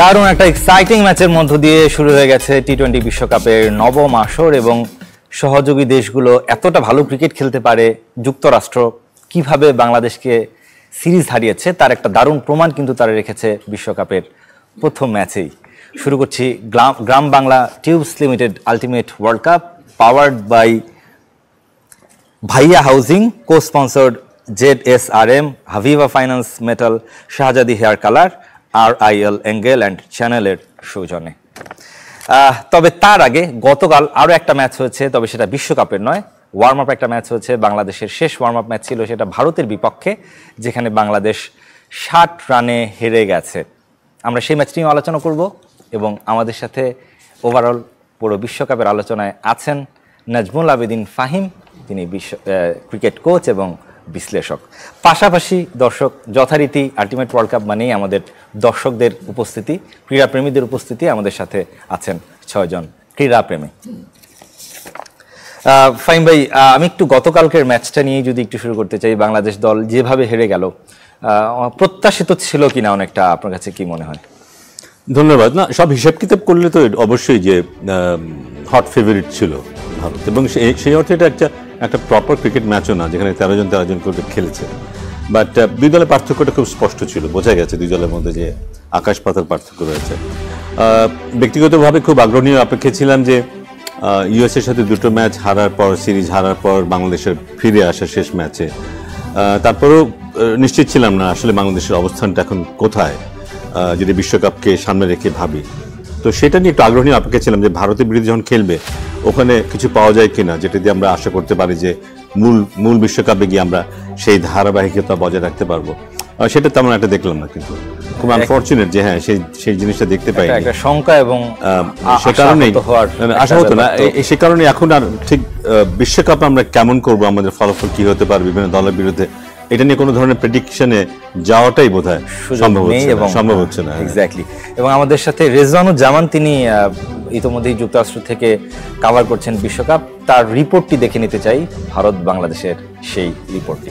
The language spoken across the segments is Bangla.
দারুণ একটা এক্সাইটিং ম্যাচের মধ্য দিয়ে শুরু হয়ে গেছে টি-20 বিশ্বকাপের নবম আসর এবং সহযোগী দেশগুলো এতটা ভালো ক্রিকেট খেলতে পারে, যুক্তরাষ্ট্র কিভাবে বাংলাদেশকে সিরিজ হারিয়েছে তার একটা দারুণ প্রমাণ কিন্তু তারা রেখেছে বিশ্বকাপের প্রথম ম্যাচেই। শুরু করছি Gram Bangla tubes limited ultimate world cup, powered by Bhaiya housing, co sponsored ZSRM, হাভিভা finance metal, Shahzadi hair colour, RIL angle and চ্যানেলের সৌজন্যে। তবে তার আগে গতকাল আরও একটা ম্যাচ হয়েছে, তবে সেটা বিশ্বকাপের নয়, ওয়ার্ম আপ একটা ম্যাচ হয়েছে। বাংলাদেশের শেষ ওয়ার্ম আপ ম্যাচ ছিল সেটা ভারতের বিপক্ষে, যেখানে বাংলাদেশ 60 রানে হেরে গেছে। আমরা সেই ম্যাচ নিয়ে আলোচনা করব এবং আমাদের সাথে ওভারঅল পুরো বিশ্বকাপের আলোচনায় আছেন নাজমুল আবেদিন ফাহিম, তিনি ক্রিকেট কোচ এবং বিশ্লেষক। পাশাপাশি দর্শক, যথারীতি আলটিমেট ওয়ার্ল্ড কাপ মানেই আমাদের দর্শকদের উপস্থিতি, ক্রীড়াপ্রেমীদের উপস্থিতি। আমাদের সাথে আছেন 6 জন ক্রীড়াপ্রেমী। ফাহিম ভাই, আমি একটু গতকালকের ম্যাচটা নিয়ে যদি একটু শুরু করতে চাই। বাংলাদেশ দল যেভাবে হেরে গেল, প্রত্যাশিত ছিল কিনা অনেকটা, আপনার কাছে কি মনে হয়? ধন্যবাদ। না, সব হিসাব কিতাব করলে তো অবশ্যই যে হট ফেভারিট ছিল ভারত, এবং সেই অর্থে এটা একটা প্রপার ক্রিকেট ম্যাচও না, যেখানে 13 জন করে খেলেছে। বাট দুই দলের পার্থক্যটা খুব স্পষ্ট ছিল, বোঝা গেছে দুই দলের মধ্যে যে আকাশ পাতাল পার্থক্য রয়েছে। ব্যক্তিগতভাবে খুব আগ্রহী অপেক্ষা ছিলাম যে ইউএসের সাথে দুটো ম্যাচ হারার পর, সিরিজ হারার পর বাংলাদেশের ফিরে আসা শেষ ম্যাচে। তারপরেও নিশ্চিত ছিলাম না আসলে বাংলাদেশের অবস্থানটা এখন কোথায়, যদি বিশ্বকাপকে সামনে রেখে ভাবি। তো সেটা নিয়ে একটু আগ্রহী অপেক্ষা ছিলাম যে ভারতের বিরুদ্ধে যখন খেলবে ওখানে কিছু পাওয়া যায় কিনা, যেটা দিয়ে আমরা আশা করতে পারি যে মূল বিশ্বকাপে গিয়ে আমরা সেই ধারাবাহিকতা বজায় রাখতে পারবো। সেটা তেমন একটা দেখলাম না, কিন্তু খুব আনফরচুনেট যে হ্যাঁ সেই জিনিসটা দেখতে পাই। একটা শঙ্কা এবং সে কারণেই আশা হতো না, সে কারণে এখন আর ঠিক বিশ্বকাপ আমরা কেমন করব, আমাদের ফলাফল কি হতে পারে বিভিন্ন দলের বিরুদ্ধে, এটা নিয়ে কোনো ধরনের প্রেডিকশনে যাওয়াটাই বোধহয় সম্ভব হচ্ছে না। এক্স্যাক্টলি। এবং আমাদের সাথে রেজওয়ানুজ্জামান, তিনি ইতিমধ্যেই যুক্তরাষ্ট্র থেকে কাভার করছেন বিশ্বকাপ। তার রিপোর্টটি দেখে নিতে চাই, ভারত বাংলাদেশের সেই রিপোর্টটি।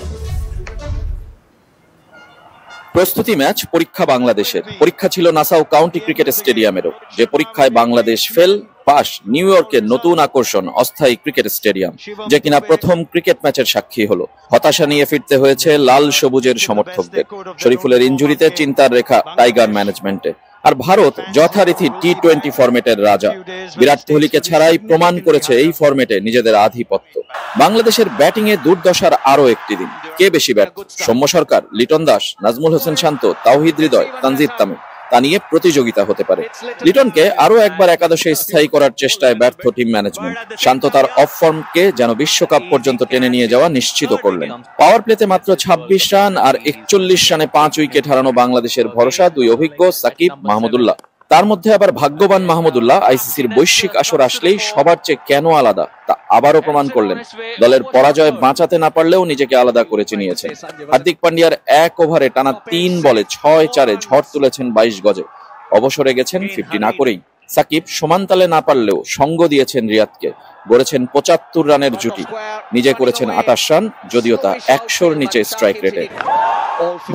প্রস্তুতি ম্যাচ পরীক্ষা বাংলাদেশের। পরীক্ষা ছিল নাসাউ কাউন্টি ক্রিকেট স্টেডিয়ামেরও, যে পরীক্ষায় বাংলাদেশ ফেল। পাশ নিউ ইয়র্কের নতুন আকর্ষণ অস্থায়ী ক্রিকেট স্টেডিয়াম, যে কিনা প্রথম ক্রিকেট ম্যাচের সাক্ষী হলো। হতাশা নিয়ে ফিরতে হয়েছে লাল সবুজের সমর্থকদের। শরীফুলের ইনজুরিতে চিন্তার রেখা টাইগার ম্যানেজমেন্টে। আর ভারত যথারীতি টি-20 ফরম্যাটের রাজা। বিরাট কোহলিকে ছাড়াই প্রমাণ করেছে এই ফরম্যাটে নিজেদের আধিপত্য। বাংলাদেশের ব্যাটিং এ দুর্দশার আরো একটি দিন। কে বেশি ব্যর্থ, সৌম্য সরকার, লিটন দাস, নাজমুল হোসেন শান্ত, তাওহিদ হৃদয়, তানজিদ তামিম, তা নিয়ে প্রতিযোগিতা হতে পারে। লিটনকে আরো একবার একাদশে স্থায়ী করার চেষ্টায় ব্যর্থ টিম ম্যানেজমেন্ট। শান্ত তার অফ ফর্মকে যেন বিশ্বকাপ পর্যন্ত টেনে নিয়ে যাওয়া নিশ্চিত করলেন। পাওয়ার প্লেতে মাত্র 26 রান আর 41 রানে 5 উইকেট হারানো বাংলাদেশের ভরসা দুই অভিজ্ঞ সাকিব, মাহমুদুল্লাহ। তার মধ্যে আবার ভাগ্যবান মাহমুদুল্লাহ আইসিসির বৈশ্বিক আসর আসলেই সবার চেয়ে কেন আলাদা তা আবারও প্রমাণ করলেন। দলের পরাজয় বাঁচাতে না পারলেও নিজেকে আলাদা করে চিনিয়েছেন। হার্দিক পান্ডিয়ার 1 ওভারে টানা 3 বলে 6-4-এ ঝড় তুলেছেন 22 গজে। অবসরে গেছেন 50 না করেই। সাকিব সমান তালে না পারলেও সঙ্গ দিয়েছেন রিয়াদকে, গড়েছেন 75 রানের জুটি। নিজে করেছেন 28 রান, যদিও তা 100-র নিচে স্ট্রাইক রেটে।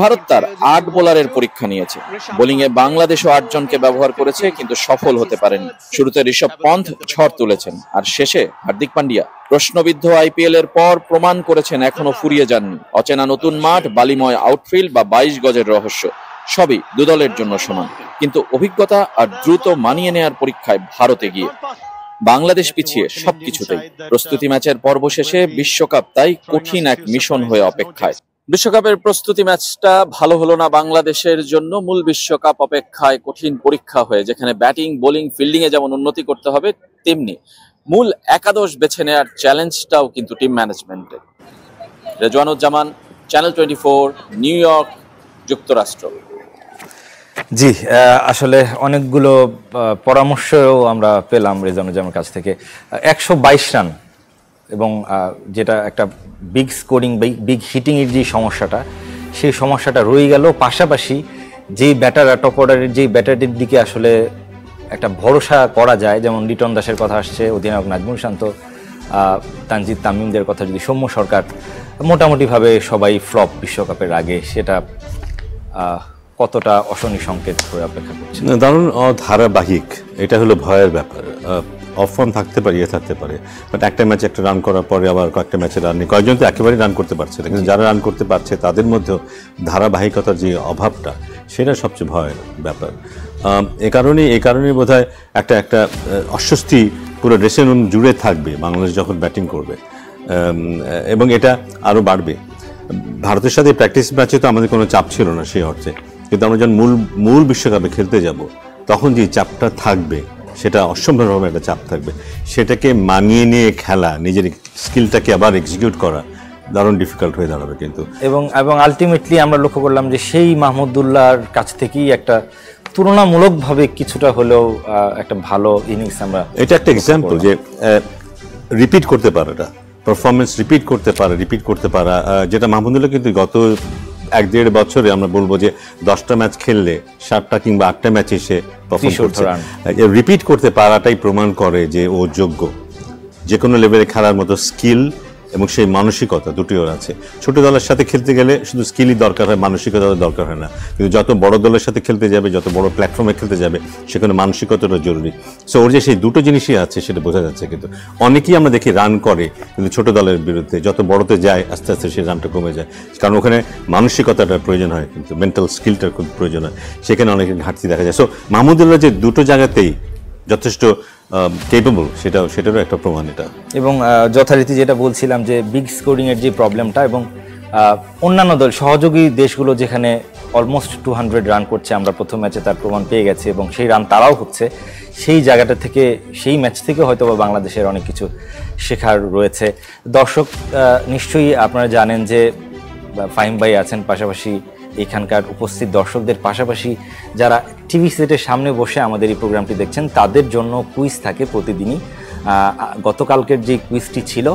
ভারত তার 8 বোলারের পরীক্ষা নিয়েছে। বোলিং এ বাংলাদেশও 8 জনকে ব্যবহার করেছে, কিন্তু সফল হতে পারেনি। শুরুতে ঋষভ পন্থ ঝড় তুলেছেন, আর শেষে হার্দিক পান্ডিয়া। প্রশ্নবিদ্ধ আইপিএল এর পর প্রমাণ করেছেন এখনো ফুরিয়ে যাননি। অচেনা নতুন মাঠ, বালিময় আউটফিল্ড বা 22 গজের রহস্য, সবই দুদলের জন্য সমান। কিন্তু অভিজ্ঞতা আর দ্রুত মানিয়ে নেয়ার পরীক্ষায় ভারতে গিয়ে বাংলাদেশ পিছিয়ে সবকিছুতেই। প্রস্তুতি ম্যাচের পর্ব শেষে বিশ্বকাপ তাই কঠিন এক মিশন হয়ে অপেক্ষায়। বিশ্বকাপের প্রস্তুতি ম্যাচটা ভালো হলো না বাংলাদেশের জন্য। মূল বিশ্বকাপ অপেক্ষায় কঠিন পরীক্ষা হয়ে, যেখানে ব্যাটিং, বোলিং, ফিল্ডিং এ যেমন উন্নতি করতে হবে, তেমনি মূল একাদশ বেছে নেওয়ার চ্যালেঞ্জটাও কিন্তু টিম ম্যানেজমেন্টের। রেজওয়ানুজ্জামান, চ্যানেল 24, নিউ ইয়র্ক, যুক্তরাষ্ট্র। জি, আসলে অনেকগুলো পরামর্শও আমরা পেলাম রেজওয়ানুজ্জামানের কাছ থেকে। 122 রান এবং যেটা একটা বিগ স্কোরিং, বিগ হিটিংয়ের যে সমস্যাটা, সেই সমস্যাটা রয়ে গেল। পাশাপাশি যেই ব্যাটাররা, টপ অর্ডারের যেই ব্যাটারদের দিকে আসলে একটা ভরসা করা যায়, যেমন লিটন দাসের কথা আসছে, অধিনায়ক নাজমুল শান্ত, তানজিদ তামিমদের কথা যদি, সৌম্য সরকার, মোটামুটিভাবে সবাই ফ্লপ বিশ্বকাপের আগে। সেটা কতটা অশনি সংকেত হয়ে অপেক্ষা করছে? দারুণ ধারাবাহিক, এটা হলো ভয়ের ব্যাপার। অফ ফর্ম থাকতে পারে, থাকতে পারে, বাট একটা ম্যাচে একটা রান করার পরে আবার কয়েকটা ম্যাচে রান নেই, কয়েকজন তো একেবারেই রান করতে পারছে না, কিন্তু যারা রান করতে পারছে তাদের মধ্যেও ধারাবাহিকতার যে অভাবটা, সেটা সবচেয়ে ভয়ের ব্যাপার। এই কারণেই বোধ হয় একটা অস্বস্তি পুরো ড্রেসিং রুম জুড়ে থাকবে বাংলাদেশ যখন ব্যাটিং করবে, এবং এটা আরও বাড়বে। ভারতের সাথে প্র্যাকটিস ম্যাচে তো আমাদের কোনো চাপ ছিল না সেই অর্থে, কিন্তু আমরা যখন মূল বিশ্বকাপে খেলতে যাব তখন যে চাপটা থাকবে সেটা অসম্ভব একটা চাপ থাকবে। সেটাকে মানিয়ে নিয়ে খেলা, নিজের স্কিলটাকে আবার এক্সিকিউট করা দারুণ ডিফিকাল্ট হয়ে দাঁড়াবে কিন্তু। এবং আলটিমেটলি আমরা লক্ষ্য করলাম যে সেই মাহমুদুল্লাহর কাছ থেকেই একটা তুলনামূলকভাবে কিছুটা হলেও একটা ভালো ইনিংস আমরা, এটা একটা এক্সাম্পল যে রিপিট করতে পারাটা, পারফরমেন্স রিপিট করতে পারা, যেটা মাহমুদুল্লাহ কিন্তু গত 1-1.5 বছরে আমরা বলবো যে 10টা ম্যাচ খেললে 7টা কিংবা 8টা ম্যাচে সে পারফর্ম করছে। রিপিট করতে পারাটাই প্রমাণ করে যে ও যোগ্য, যে কোনো লেভেলে খেলার মতো স্কিল এবং সেই মানসিকতা দুটোই ওর আছে। ছোট দলের সাথে খেলতে গেলে শুধু স্কিলই দরকার হয়, মানসিকতা দরকার হয় না, কিন্তু যত বড় দলের সাথে খেলতে যাবে, যত বড় প্ল্যাটফর্মে খেলতে যাবে, সেখানে মানসিকতাটা জরুরি। সো ওর যে সেই দুটো জিনিসই আছে সেটা বোঝা যাচ্ছে। কিন্তু অনেকেই আমরা দেখি রান করে, কিন্তু ছোট দলের বিরুদ্ধে যত বড়তে যায় আস্তে আস্তে সেই রানটা কমে যায়, কারণ ওখানে মানসিকতাটার প্রয়োজন হয়, কিন্তু মেন্টাল স্কিলটার খুব প্রয়োজন হয়, সেখানে অনেকের ঘাটতি দেখা যায়। সো মাহমুদুল্লাহ যে দুটো জায়গাতেই যথেষ্ট কেপেবল, সেটারও একটা প্রমাণ এটা। এবং যথারীতি যেটা বলছিলাম যে বিগ স্কোরিংয়ের যে প্রবলেমটা, এবং অন্যান্য দল সহযোগী দেশগুলো যেখানে অলমোস্ট 200 রান করছে, আমরা প্রথম ম্যাচে তার প্রমাণ পেয়ে গেছি, এবং সেই রান তারাও হচ্ছে, সেই জায়গাটা থেকে, সেই ম্যাচ থেকে হয়তো বা বাংলাদেশের অনেক কিছু শেখার রয়েছে। দর্শক নিশ্চয়ই আপনারা জানেন যে ফাহিম ভাই আছেন, পাশাপাশি এখানকার উপস্থিত দর্শকদের পাশাপাশি যারা টিভি সেটের সামনে বসে আমাদের এই প্রোগ্রামটি দেখছেন, তাদের জন্য কুইজ থাকে প্রতিদিনই। গতকালকের যে কুইজটি ছিল,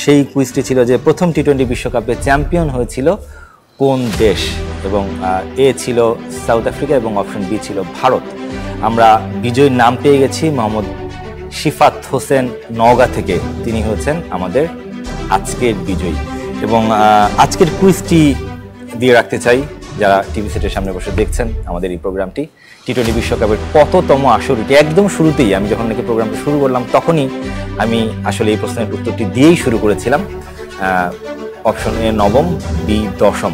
সেই কুইজটি ছিল যে প্রথম টি20 বিশ্বকাপে চ্যাম্পিয়ন হয়েছিল কোন দেশ, এবং এ ছিল সাউথ আফ্রিকা এবং অপশন বি ছিল ভারত। আমরা বিজয়ীর নাম পেয়ে গেছি, মোহাম্মদ শিফাত হোসেন নওগাঁ থেকে, তিনি হচ্ছেন আমাদের আজকের বিজয়ী। এবং আজকের কুইজটি দিয়ে রাখতে চাই যারা টিভি সেটের সামনে বসে দেখছেন আমাদের এই প্রোগ্রামটি, টি20 বিশ্বকাপের কততম আসর এটি। একদম শুরুতেই আমি যখন নাকি প্রোগ্রামটি শুরু করলাম, তখনই আমি আসলে এই প্রশ্নের উত্তরটি দিয়েই শুরু করেছিলাম। অপশন এ 9ম, বি 10ম।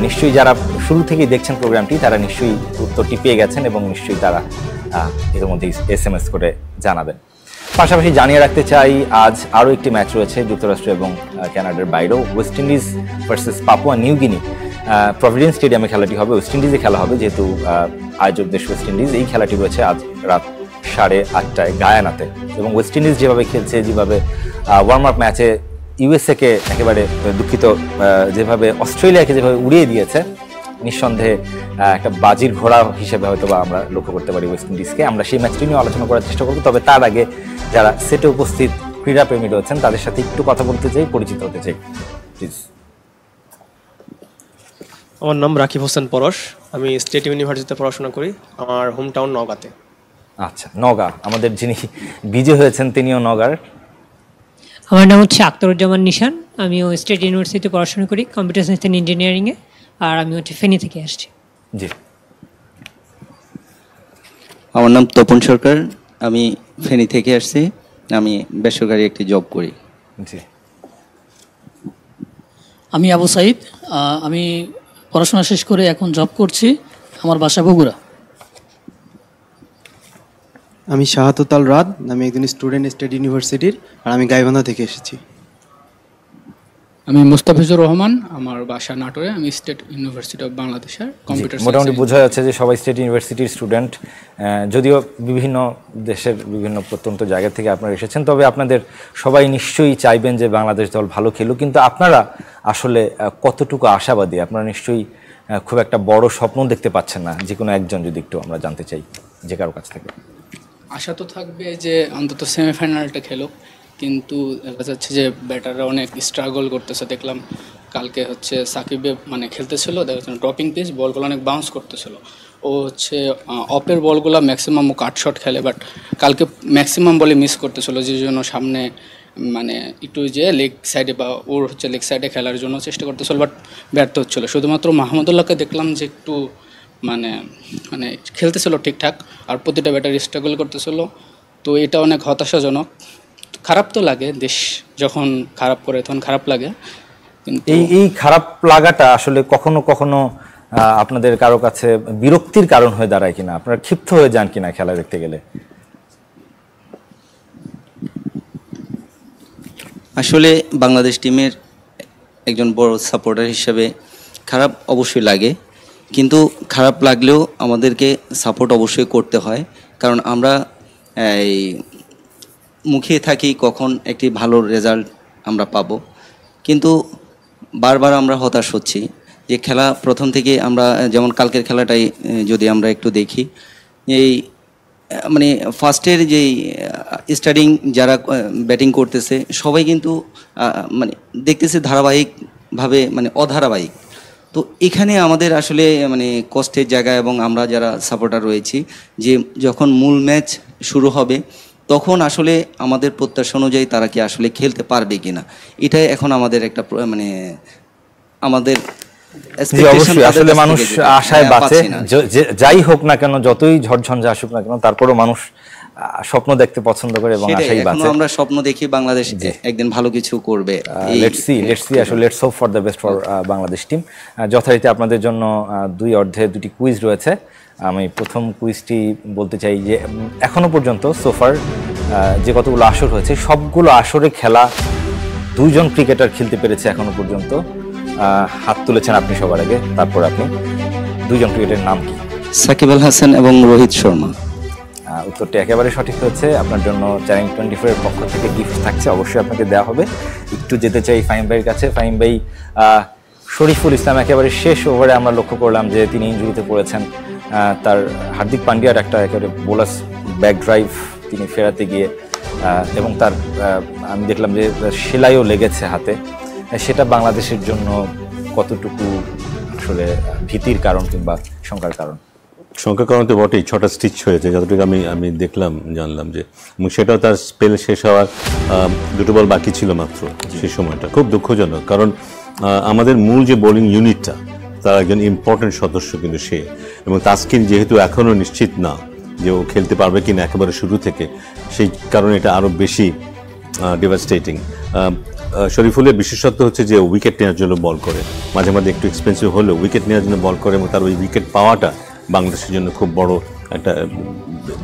নিশ্চয়ই যারা শুরু থেকেই দেখছেন প্রোগ্রামটি, তারা নিশ্চয়ই উত্তরটি পেয়ে গেছেন, এবং নিশ্চয়ই তারা এর মধ্যে SMS করে জানাবেন। পাশাপাশি জানিয়ে রাখতে চাই আজ আরও একটি ম্যাচ রয়েছে যুক্তরাষ্ট্র এবং কানাডার বাইরেও, West Indies versus Papua New Guinea. Providence স্টেডিয়ামে খেলাটি হবে, ওয়েস্ট ইন্ডিজে খেলা হবে, যেহেতু আয়োজক দেশ ওয়েস্ট ইন্ডিজ। এই খেলাটি রয়েছে আজ রাত 8:30টায় গায়ানাতে। এবং ওয়েস্ট ইন্ডিজ যেভাবে খেলছে, যেভাবে ওয়ার্ম আপ ম্যাচে ইউএসএকে একেবারে যেভাবে অস্ট্রেলিয়াকে যেভাবে উড়িয়ে দিয়েছে, নিঃসন্দেহে একটা বাজির ঘোড়া হিসেবে হয়তো বা আমরা লক্ষ্য করতে পারি ওয়েস্ট ইন্ডিজকে। আমরা সেই ম্যাচটি নিয়ে আলোচনা করার চেষ্টা করব, তবে তার আগে যারা সেটে উপস্থিত ক্রীড়াপ্রেমী রয়েছেন তাদের সাথে একটু কথা বলতে চাই, পরিচিত হতে চাই, প্লিজ। আমার নাম রাকিব হোসেন পরশ, আমি স্টেট ইউনিভার্সিটিতে পড়াশোনা করি, আমার হোম টাউন নওগাঁতে। আচ্ছা, নওগাঁ। আমাদের যিনি বিজয় হয়েছেন তিনিও নওগাঁর। আমার নাম হচ্ছে আখতারুজ্জামান নিশান, আমিও স্টেট ইউনিভার্সিটিতে পড়াশোনা করি কম্পিউটার সায়েন্স অ্যান্ড ইঞ্জিনিয়ারিংয়ে, আর আমি হচ্ছে ফেনী থেকে আসছি। জি। আমার নাম তপন সরকার, আমি ফেনী থেকে আসছি, আমি বেসরকারি একটি জব করি। জি। আমি আবু সাইদ, আমি পড়াশোনা শেষ করে এখন জব করছি, আমার বাসা বগুড়া। আমি শাহাদত আল রাদ, আমি একজন স্টুডেন্ট স্টেট ইউনিভার্সিটির, আর আমি গাইবান্ধা থেকে এসেছি। আমি মুস্তাফিজুর রহমান, আমার বাসা নাটোরে, আমি স্টেট ইউনিভার্সিটি অফ বাংলাদেশের কম্পিউটার সায়েন্স। মোটামুটি বোঝা যাচ্ছে যে সবাই স্টেট ইউনিভার্সিটির স্টুডেন্ট, যদিও বিভিন্ন দেশের বিভিন্ন প্রত্যন্ত জায়গা থেকে আপনারা এসেছেন, তবে আপনাদের সবাই নিশ্চয়ই চাইবেন যে বাংলাদেশ দল ভালো খেলুক। কিন্তু আপনারা আসলে কতটুকু আশাবাদী? আপনারা নিশ্চয়ই খুব একটা বড় স্বপ্ন দেখতে পাচ্ছেন না, যে কোনো একজন যদি একটু আমরা জানতে চাই যে কারো কাছ থেকে। আশা তো থাকবে যে অন্তত সেমিফাইনালটা খেলুক, কিন্তু দেখা যাচ্ছে যে ব্যাটাররা অনেক স্ট্রাগল করতেছে। দেখলাম কালকে হচ্ছে সাকিবে মানে খেলতেছিল, দেখা যাচ্ছে ড্রপিং পিচ, বলগুলো অনেক বাউন্স করতেছিল। ও হচ্ছে অফের বলগুলো ম্যাক্সিমাম ও কাট শট খেলে, বাট কালকে ম্যাক্সিমাম বলে মিস করতেছিল, যে জন্য সামনে মানে একটু যে লেগ সাইডে বা ওর হচ্ছে লেগ সাইডে খেলার জন্য চেষ্টা করতেছিল, বাট ব্যর্থ হচ্ছিলো। শুধুমাত্র মাহমুদুল্লাহকে দেখলাম যে একটু মানে মানে খেলতেছিল ঠিকঠাক, আর প্রতিটা ব্যাটারি স্ট্রাগল করতেছিল। তো এটা অনেক হতাশাজনক। খারাপ তো লাগে, দেশ যখন খারাপ করে তখন খারাপ লাগে, কিন্তু এই খারাপ লাগাটা আসলে কখনো কখনো আপনাদের কারো কাছে বিরক্তির কারণ হয়ে দাঁড়ায় কিনা, আপনারা ক্ষিপ্ত হয়ে যান কিনা খেলা দেখতে গেলে? আসলে বাংলাদেশ টিমের একজন বড় সাপোর্টার হিসেবে খারাপ অবশ্যই লাগে, কিন্তু খারাপ লাগলেও আমাদেরকে সাপোর্ট অবশ্যই করতে হয়, কারণ আমরা এই মুখিয়ে থাকি কখন একটি ভালো রেজাল্ট আমরা পাবো। কিন্তু বারবার আমরা হতাশ হচ্ছি যে খেলা প্রথম থেকে আমরা, যেমন কালকের খেলাটাই যদি আমরা একটু দেখি, এই মানে ফার্স্টের যেই স্টার্টিং যারা ব্যাটিং করতেছে সবাই কিন্তু মানে দেখতেছে ধারাবাহিকভাবে মানে অধারাবাহিক। তো এখানে আমাদের আসলে মানে কষ্টের জায়গা, এবং আমরা যারা সাপোর্টার রয়েছি যে যখন মূল ম্যাচ শুরু হবে তখন আসলে আমাদের প্রত্যাশা অনুযায়ী তারা কি আসলে খেলতে পারবে কিনা, এটাই এখন আমাদের একটা মানে আমাদের অবশ্যই আসলে মানুষ আশায় বাঁচে, যাই হোক না কেন, যতই ঝড়ঝঞ্ঝা আসুক না কেন, তারপরও মানুষ স্বপ্ন দেখতে পছন্দ করে এবং আশাই বাঁচে। আমরা স্বপ্ন দেখি বাংলাদেশ একদিন ভালো কিছু করবে। লেটস সি আসলে let's hope for the best for Bangladesh team. যথারীতি আপনাদের জন্য 2 অর্ধে 2টি কুইজ রয়েছে। আমি প্রথম কুইজটি বলতে চাই যে এখনো পর্যন্ত সোফার যে কতগুলো আসর হয়েছে সবগুলো আসরে খেলা 2 জন ক্রিকেটার খেলতে পেরেছে এখনো পর্যন্ত। হাত তুলেছেন আপনি সবার আগে, তারপর আপনি। 2 জন ক্রিকেটারের নাম কি? সাকিব আল হাসান এবং রোহিত শর্মা। উত্তরটি একেবারে সঠিক হয়েছে। আপনার জন্য চ্যানেল 24 এর পক্ষ থেকে গিফট থাকছে, অবশ্যই আপনাকে দেওয়া হবে। একটু যেতে চাই ফাহিম ভাইয়ের কাছে। ফাহিম ভাই, শরীফুল ইসলাম একেবারে শেষ ওভারে আমরা লক্ষ্য করলাম যে তিনি ইনজুরিতে পড়েছেন। তার হার্দিক পান্ডিয়ার একটা একেবারে বোলাস ব্যাক ড্রাইভ তিনি ফেরাতে গিয়ে, এবং তার আমি দেখলাম যে সেলাইও লেগেছে হাতে। সেটা বাংলাদেশের জন্য কতটুকু আসলে ভীতির কারণ কিংবা শঙ্কার কারণ? শঙ্কার কারণ তো বটেই, 6টা স্টিচ হয়েছে যতটুকু আমি দেখলাম, জানলাম যে, এবং সেটাও তার স্পেল শেষ হওয়ার 2টো বল বাকি ছিল মাত্র। সেই সময়টা খুব দুঃখজনক, কারণ আমাদের মূল যে বোলিং ইউনিটটা তার একজন ইম্পর্টেন্ট সদস্য কিন্তু সে, এবং তাসকিন যেহেতু এখনও নিশ্চিত না যে ও খেলতে পারবে কিনা একেবারে শুরু থেকে, সেই কারণে এটা আরও বেশি ডেভাস্টেটিং। শরীফুলের বিশেষত্ব হচ্ছে যে উইকেট নেওয়ার জন্য বল করে, মাঝে মাঝে একটু এক্সপেন্সিভ হলেও উইকেট নেওয়ার জন্য বল করে, এবং তার ওই উইকেট পাওয়াটা বাংলাদেশের জন্য খুব বড় একটা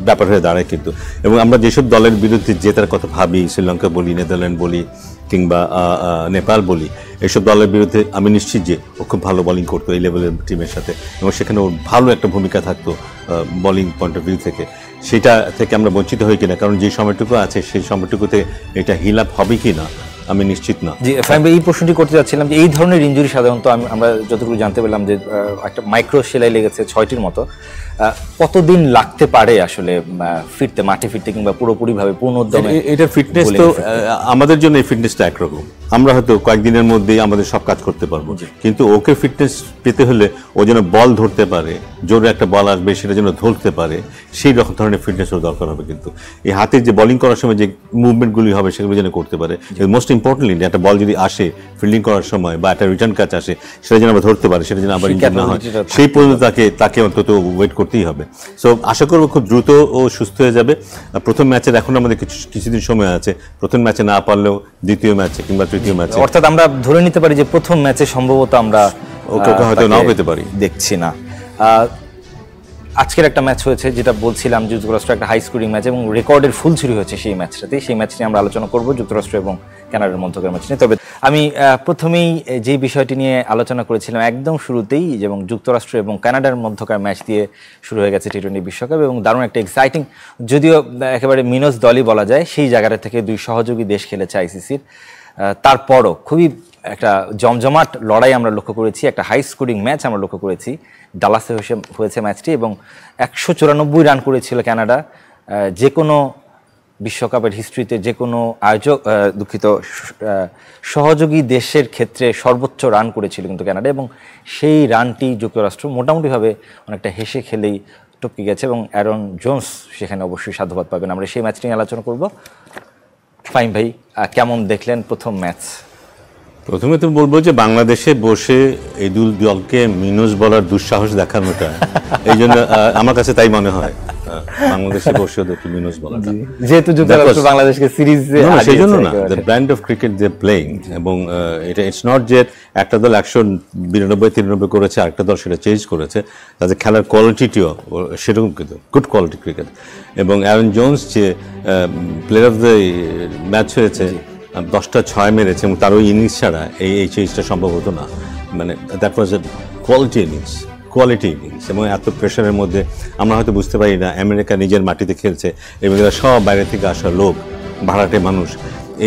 ব্যাপার হয়ে দাঁড়ায় কিন্তু। এবং আমরা যেসব দলের বিরুদ্ধে জেতার কথা ভাবি, শ্রীলঙ্কা বলি, নেদারল্যান্ড বলি, কিংবা নেপাল বলি, এইসব দলের বিরুদ্ধে আমি নিশ্চিত যে ও খুব ভালো বোলিং করতো এই লেভেলের টিমের সাথে, এবং সেখানে ওর ভালো একটা ভূমিকা থাকতো বোলিং পয়েন্ট অফ ভিউ থেকে। সেটা থেকে আমরা বঞ্চিত হই কিনা, কারণ যে সময়টুকু আছে সেই সময়টুকুতে এটা হিল আপ হবে কি না আমি নিশ্চিত না। জি ফাহিম ভাই, এই প্রশ্নটি করতে যাচ্ছিলাম যে এই ধরনের ইনজুরি সাধারণত আমরা যতটুকু জানতে পেলাম যে একটা মাইক্রো সেলাই লেগেছে 6টির মতো, কতদিন লাগতে পারে আসলে ফিরতে, মাঠে ফিরতে, কিংবা পুরোপুরিভাবে পূর্ণোদ্যমে? এটা ফিটনেস তো আমাদের জন্য এই ফিটনেসটা একরকম, আমরা হয়তো কয়েকদিনের মধ্যেই আমাদের সব কাজ করতে পারবো, কিন্তু ওকে ফিটনেস পেতে হলে ও যেন বল ধরতে পারে, জোরে একটা বল আসবে সেটা যেন ধরতে পারে, সেই রকম ধরনের ফিটনেস ওর দরকার হবে। কিন্তু এই হাতের যে বোলিং করার সময় যে মুভমেন্টগুলি হবে সেগুলো যেন করতে পারে। মোস্ট ইম্পর্টেন্টলি একটা বল যদি আসে ফিল্ডিং করার সময় বা একটা রিটার্ন ক্যাচ আসে, সেটা যেন আবার ধরতে পারে, সেটা যেন আবার ইনজুরি না হয়, সেই পর্যন্ত তাকে অন্তত ওয়েট করতেই হবে। সো আশা করবো খুব দ্রুত ও সুস্থ হয়ে যাবে। প্রথম ম্যাচের এখন আমাদের কিছুদিন সময় আছে, প্রথম ম্যাচে না পারলেও দ্বিতীয় ম্যাচে কিংবা তৃতীয় ম্যাচে, অর্থাৎ আমরা ধরে নিতে পারি যে প্রথম ম্যাচে সম্ভবত আমরা ওকে হয়তো নাও পেতে পারি, দেখছি না। আজকের একটা ম্যাচ হয়েছে যেটা বলছিলাম, যুক্তরাষ্ট্র একটা হাই স্কোরিং ম্যাচ এবং রেকর্ডের ফুল ছুরি হয়েছে সেই ম্যাচটাতে। সেই ম্যাচ নিয়ে আমরা আলোচনা করব, যুক্তরাষ্ট্র এবং কানাডার মধ্যকার ম্যাচ নিয়ে। তবে আমি প্রথমেই যেই বিষয়টি নিয়ে আলোচনা করেছিলাম একদম শুরুতেই, যেমন যুক্তরাষ্ট্র এবং কানাডার মধ্যকার ম্যাচ দিয়ে শুরু হয়ে গেছে টি-20 বিশ্বকাপ, এবং দারুণ একটা এক্সাইটিং, যদিও একেবারে মিনস দলই বলা যায়, সেই জায়গাটা থেকে 2 সহযোগী দেশ খেলেছে আইসিসির। তারপরও খুবই একটা জমজমাট লড়াই আমরা লক্ষ্য করেছি, একটা হাই স্কোরিং ম্যাচ আমরা লক্ষ্য করেছি। ডালাসে হয়েছে ম্যাচটি, এবং 194 রান করেছিল কানাডা। যে কোনো বিশ্বকাপের হিস্ট্রিতে যে কোনো সহযোগী দেশের ক্ষেত্রে সর্বোচ্চ রান করেছিল কিন্তু কানাডা, এবং সেই রানটি যুক্তরাষ্ট্র মোটামুটিভাবে অনেকটা হেসে খেলেই টপকে গেছে, এবং অ্যারন জোন্স সেখানে অবশ্যই সাধুবাদ পাবেন। আমরা সেই ম্যাচটি নিয়ে আলোচনা করব। ফাহিম ভাই, কেমন দেখলেন প্রথম ম্যাচ? প্রথমে তো বলবো যে বাংলাদেশে বসে এই দুই দলকে মিনস বলার দুঃসাহস দেখানোটা, এই জন্য আমার কাছে তাই মনে হয় বাংলাদেশে বসে ওদেরকে মিনস বলা, যেহেতু যুক্তরাষ্ট্র বাংলাদেশকে সিরিজে সেই জন্য না, the brand of cricket they playing, এবং এটা ইটস নট যে একটা দল 192-93 করেছে, আরেকটা দল সেটা চেঞ্জ করেছে, তাদের খেলার কোয়ালিটিটিও সেরকম কিন্তু গুড কোয়ালিটি ক্রিকেট। এবং অ্যারন জোন্স যে প্লেয়ার অফ দ্য ম্যাচ হয়েছে, 10টা 6 মেরেছে, এবং তার ওই ইনিংস ছাড়া এই চেঞ্জটা সম্ভব হতো না। মানে that was A quality innings, এবং এত প্রেশারের মধ্যে আমরা হয়তো বুঝতে পারি না আমেরিকা নিজের মাটিতে খেলছে এবং এরা সব বাইরে থেকে আসা লোক, ভাড়াটে মানুষ,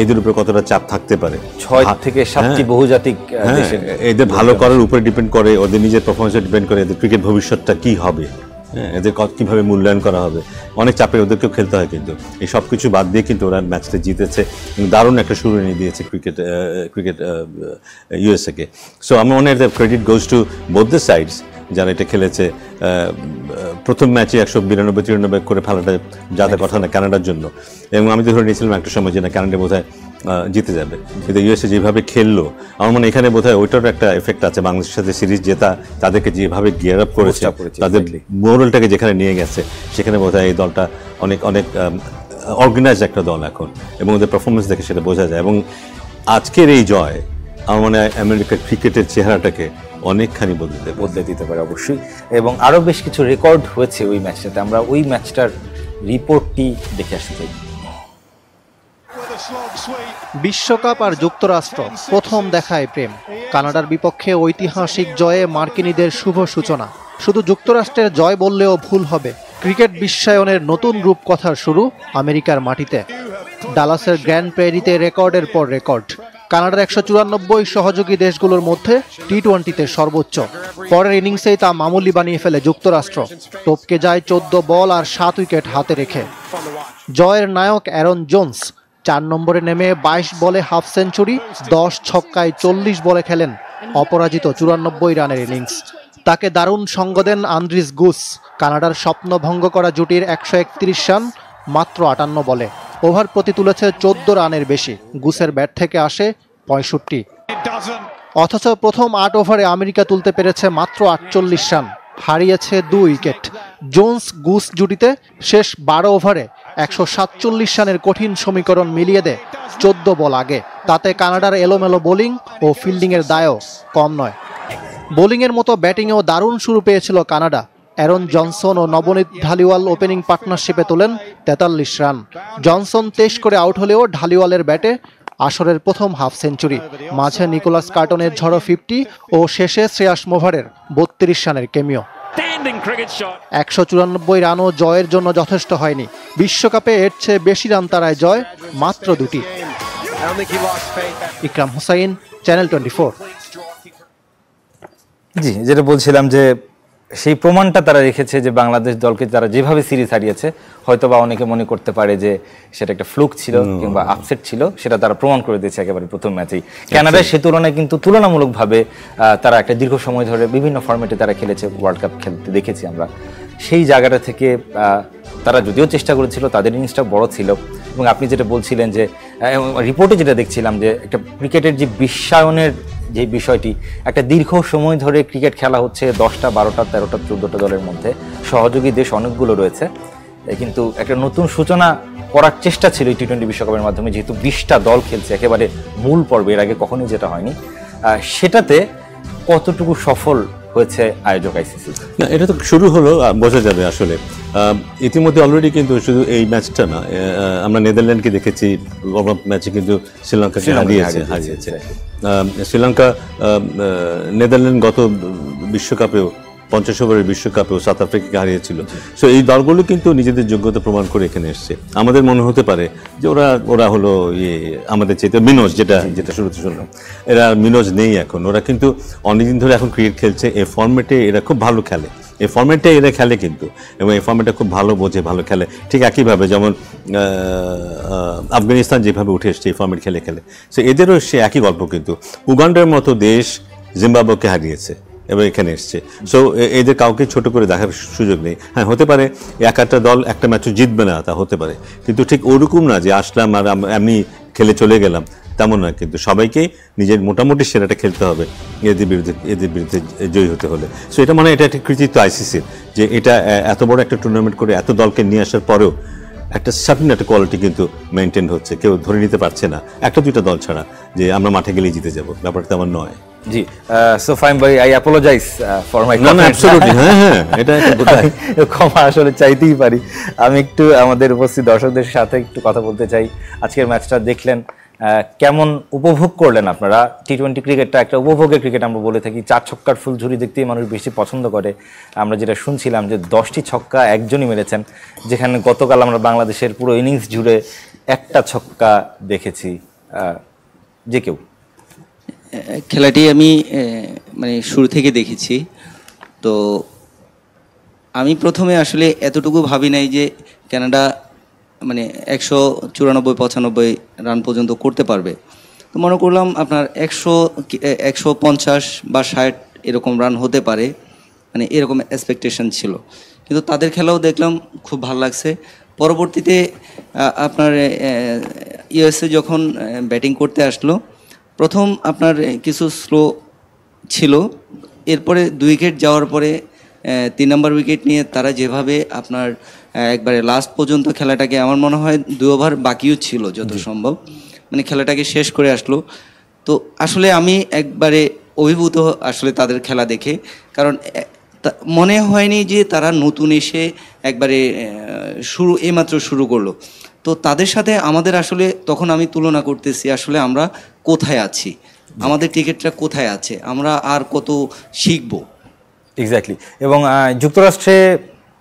এদের উপরে কতটা চাপ থাকতে পারে। 6 থেকে 7টি বহুজাতিক দেশে এদের ভালো করার উপরে ডিপেন্ড করে, ওদের নিজের পারফরমেন্সে ডিপেন্ড করে এদের ক্রিকেট ভবিষ্যৎটা কি হবে, এদের কীভাবে মূল্যায়ন করা হবে, অনেক চাপে ওদেরকেও খেলতে হয়। কিন্তু এই সব কিছু বাদ দিয়ে কিন্তু ওরা ম্যাচটা জিতেছে, দারুণ একটা শুরু এনে দিয়েছে ক্রিকেট ইউএসএকে। সো আমার মনে হয় credit goes to both the sides, যারা এটা খেলেছে। প্রথম ম্যাচে 192-93 করে ফেলাটা যাদের কথা না কানাডার জন্য, এবং আমি তো ধরে নিয়েছিলাম একটা সময় যে না কানাডা বোধহয় জিতে যাবে, কিন্তু ইউএসএ যেভাবে খেললো আমার মনে এখানে বোধহয় ওইটার একটা এফেক্ট আছে। বাংলাদেশের সাথে সিরিজ জেতা তাদেরকে যেভাবে গিয়ার আপ করেছে, তাদের মোরালটাকে যেখানে নিয়ে গেছে, সেখানে বোধহয় এই দলটা অনেক অর্গানাইজ একটা দল এখন, এবং ওদের পারফরমেন্স দেখে সেটা বোঝা যায়। এবং আজকের এই জয় আমার মনে হয় আমেরিকার ক্রিকেটের চেহারাটাকে অনেকখানি বদলে দিতে পারে অবশ্যই। এবং আরও বেশ কিছু রেকর্ড হয়েছে ওই ম্যাচটাতে, আমরা ওই ম্যাচটার রিপোর্টটি দেখে আসতে চাই। বিশ্বকাপ আর যুক্তরাষ্ট্র প্রথম দেখায় প্রেম, কানাডার বিপক্ষে ঐতিহাসিক জয়ে মার্কিনীদের শুভ সূচনা। শুধু যুক্তরাষ্ট্রের জয় বললেও ভুল হবে, ক্রিকেট বিশ্বায়নের নতুন রূপকথার শুরু আমেরিকার মাটিতে। ডালাসের গ্র্যান্ড প্রেরিতে রেকর্ডের পর রেকর্ড, কানাডার 194 সহযোগী দেশগুলোর মধ্যে টি-20তে সর্বোচ্চ। পরের ইনিংসেই তা মামুলি বানিয়ে ফেলে যুক্তরাষ্ট্র, টপকে যায় 14 বল আর 7 উইকেট হাতে রেখে। জয়ের নায়ক অ্যারন জোন্স 4 নম্বরে নেমে 22 বলে হাফ সেঞ্চুরি, 10 ছক্কায় 40 বলে খেলেন অপরাজিত 94 রানের ইনিংস। তাকে দারুণ সঙ্গ দেন আন্দ্রিস গুস, কানাডার স্বপ্ন ভঙ্গ করা জুটির 131 রান মাত্র 58 বলে। ওভার প্রতি তুলেছে 14 রানের বেশি, গুসের ব্যাট থেকে আসে 65। অথচ প্রথম 8 ওভারে আমেরিকা তুলতে পেরেছে মাত্র 48 রান, হারিয়েছে 2 উইকেট। জোন্স গুস জুটিতে শেষ 12 ওভারে 147 রানের কঠিন সমীকরণ মিলিয়ে দেয় 14 বল আগে। তাতে কানাডার এলোমেলো বোলিং ও ফিল্ডিংয়ের দায়ও কম নয়। বোলিংয়ের মতো ব্যাটিংয়েও দারুণ শুরু পেয়েছিল কানাডা। অ্যারন জনসন ও নবনীত ঢালিওয়াল ওপেনিং পার্টনারশিপে তোলেন 43 রান। জনসন 23 করে আউট হলেও ঢালিওয়ালের ব্যাটে আসরের প্রথম হাফ সেঞ্চুরি, মাঝে নিকোলাস কার্টনের ঝড়ো 50 ও শেষে শ্রেয়াস মোভারের 32 রানের কেমিও। 194 রানও জয়ের জন্য যথেষ্ট হয়নি, বিশ্বকাপে এর চেয়ে বেশি রান তারায় জয় মাত্র 2টি। ইকরাম হুসাইন, চ্যানেল 24। জি, যেটা বলছিলাম যে সেই প্রমাণটা তারা রেখেছে যে বাংলাদেশ দলকে তারা যেভাবে সিরিজ হারিয়েছে, হয়তোবা অনেকে মনে করতে পারে যে সেটা একটা ফ্লুক ছিল কিংবা আপসেট ছিল, সেটা তারা প্রমাণ করে দিয়েছে একেবারে প্রথম ম্যাচেই। কানাডায় সে তুলনায় কিন্তু তুলনামূলকভাবে তারা একটা দীর্ঘ সময় ধরে বিভিন্ন ফরম্যাটে তারা খেলেছে, ওয়ার্ল্ড কাপ খেলতে দেখেছি আমরা। সেই জায়গাটা থেকে তারা যদিও চেষ্টা করেছিল, তাদের ইনিংসটা বড় ছিল। এবং আপনি যেটা বলছিলেন যে রিপোর্টে যেটা দেখছিলাম যে একটা ক্রিকেটের যে বিশ্বায়নের যে বিষয়টি, একটা দীর্ঘ সময় ধরে ক্রিকেট খেলা হচ্ছে 10টা 12টা 13টা 14টা দলের মধ্যে, সহযোগী দেশ অনেকগুলো রয়েছে, কিন্তু একটা নতুন সূচনা করার চেষ্টা ছিল এই টি-20 বিশ্বকাপের মাধ্যমে, যেহেতু 20টা দল খেলছে একেবারে মূল পর্বে, এর আগে কখনোই যেটা হয়নি। সেটাতে কতটুকু সফল হয়েছে আয়োজক আইসিসি? না, এটা তো শুরু হলো, বোঝা যাবে আসলে। ইতিমধ্যে অলরেডি কিন্তু শুধু এই ম্যাচটা না, আমরা নেদারল্যান্ডকে দেখেছি ম্যাচে কিন্তু শ্রীলঙ্কাকে হারিয়েছে। শ্রীলঙ্কা নেদারল্যান্ড গত বিশ্বকাপেও 50 ওভারের বিশ্বকাপেও সাউথ আফ্রিকাকে হারিয়েছিল। সো এই দলগুলো কিন্তু নিজেদের যোগ্যতা প্রমাণ করে এখানে এসছে। আমাদের মনে হতে পারে যে ওরা হলো আমাদের চেয়ে মিনোজ, যেটা শুরুতে শুনলাম, এরা মিনোজ নেই এখন। ওরা কিন্তু অনেকদিন ধরে এখন ক্রিকেট খেলছে, এই ফর্মেটে এরা খুব ভালো খেলে, এই ফর্মেটে এরা খেলে কিন্তু, এবং এই ফর্মেটটা খুব ভালো বোঝে, ভালো খেলে। ঠিক একইভাবে যেমন আফগানিস্তান যেভাবে উঠে এসছে এই ফর্মেট খেলে। সো এদেরও সে একই গল্প, কিন্তু উগান্ডার মতো দেশ জিম্বাবুয়েকে হারিয়েছে এবার এখানে এসছে। সো এদের কাউকে ছোট করে দেখার সুযোগ নেই। হ্যাঁ, হতে পারে একটা দল একটা ম্যাচও জিতবে না, তা হতে পারে, কিন্তু ঠিক ওরকম না যে আসলাম আর এমনি খেলে চলে গেলাম, তেমন নয়, কিন্তু সবাইকেই নিজের মোটামুটি সেরাটা খেলতে হবে এদের বিরুদ্ধে জয়ী হতে হলে। সো এটা মানে এটা একটা কৃতিত্ব আইসিসির, যে এটা এত বড় একটা টুর্নামেন্ট করে এত দলকে নিয়ে আসার পরেও একটা সার্টেন একটা কোয়ালিটি কিন্তু মেনটেন হচ্ছে, কেউ ধরে নিতে পারছে না একটা দুইটা দল ছাড়া যে আমরা মাঠে গেলেই জিতে যাব, ব্যাপারটা তেমন নয়। জি, সো ফাইম ভাই, I apologize for my absolutely, হ্যাঁ এটা ক্ষমা আসলে চাইতেই পারি। আমি একটু আমাদের উপস্থিত দর্শকদের সাথে একটু কথা বলতে চাই। আজকের ম্যাচটা দেখলেন, কেমন উপভোগ করলেন আপনারা? টি-20 ক্রিকেটটা একটা উপভোগের ক্রিকেট আমরা বলে থাকি, 4 ছক্কার ফুলঝুরি দেখতেই মানুষ বেশি পছন্দ করে। আমরা যেটা শুনছিলাম যে 10টি ছক্কা একজনই মেরেছেন, যেখানে গতকাল আমরা বাংলাদেশের পুরো ইনিংস জুড়ে একটা ছক্কা দেখেছি। যে কেউ খেলাটি আমি মানে শুরু থেকে দেখেছি, তো আমি প্রথমে আসলে এতটুকু ভাবি নাই যে কানাডা মানে 194-95 রান পর্যন্ত করতে পারবে। তো মনে করলাম আপনার 150 বা 60 এরকম রান হতে পারে, মানে এরকম এক্সপেকটেশন ছিল। কিন্তু তাদের খেলাও দেখলাম, খুব ভালো লাগছে। পরবর্তীতে আপনার ইউএসএ যখন ব্যাটিং করতে আসলো, প্রথম আপনার কিছু স্লো ছিল, এরপরে 2 উইকেট যাওয়ার পরে 3 নম্বর উইকেট নিয়ে তারা যেভাবে আপনার একবারে লাস্ট পর্যন্ত খেলাটাকে, আমার মনে হয় 2 ওভার বাকিও ছিল যত সম্ভব, মানে খেলাটাকে শেষ করে আসলো। তো আসলে আমি একবারে অভিভূত আসলে তাদের খেলা দেখে, কারণ মনে হয়নি যে তারা নতুন এসে একবারে এইমাত্র শুরু করলো। তো তাদের সাথে আমাদের আসলে তখন আমি তুলনা করতেছি, আসলে আমরা কোথায় আছি, আমাদের টিকিটটা কোথায় আছে, আমরা আর কত শিখবো। এক্স্যাক্টলি। এবং যুক্তরাষ্ট্রে